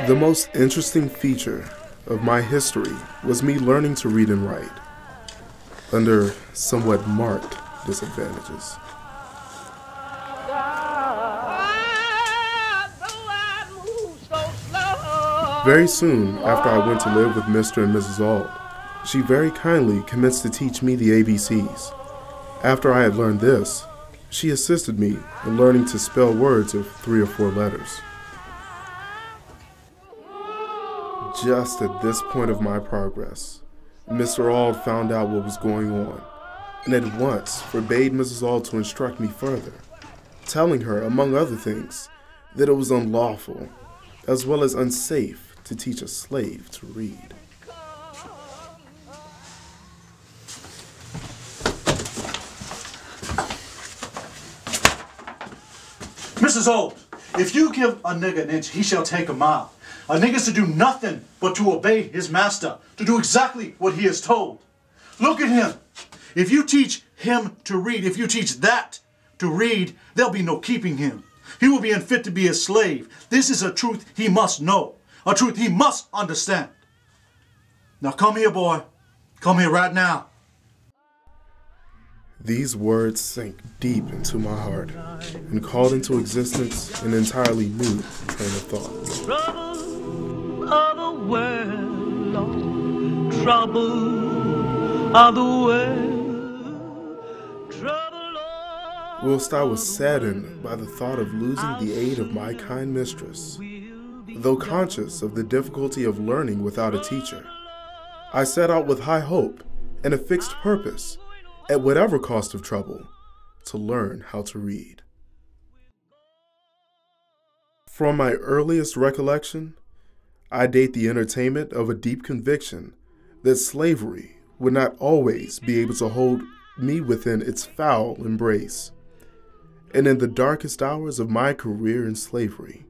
The most interesting feature of my history was me learning to read and write under somewhat marked disadvantages. Very soon after I went to live with Mr. and Mrs. Auld, she very kindly commenced to teach me the ABCs. After I had learned this, she assisted me in learning to spell words of 3 or 4 letters. Just at this point of my progress, Mr. Auld found out what was going on and at once forbade Mrs. Auld to instruct me further, telling her, among other things, that it was unlawful as well as unsafe to teach a slave to read. Mrs. Auld, if you give a nigger an inch, he shall take a mile. A nigger's to do nothing but to obey his master, to do exactly what he is told. Look at him. If you teach him to read, if you teach that to read, there'll be no keeping him. He will be unfit to be a slave. This is a truth he must know, a truth he must understand. Now come here, boy. Come here right now. These words sank deep into my heart and called into existence an entirely new train of thought. Trouble of the world, Lord. Trouble of the world. Trouble, Lord. Whilst I was saddened by the thought of losing the aid of my kind mistress, though conscious of the difficulty of learning without a teacher, I set out with high hope and a fixed purpose, at whatever cost of trouble, to learn how to read. From my earliest recollection, I date the entertainment of a deep conviction that slavery would not always be able to hold me within its foul embrace. And in the darkest hours of my career in slavery,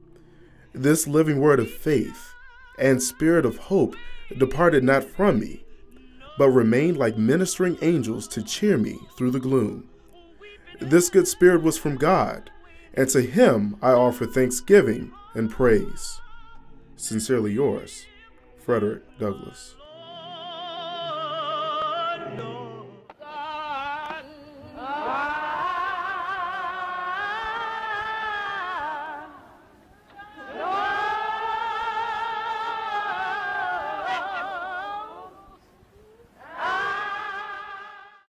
this living word of faith and spirit of hope departed not from me, but remained like ministering angels to cheer me through the gloom. This good spirit was from God, and to him I offer thanksgiving and praise. Sincerely yours, Frederick Douglass.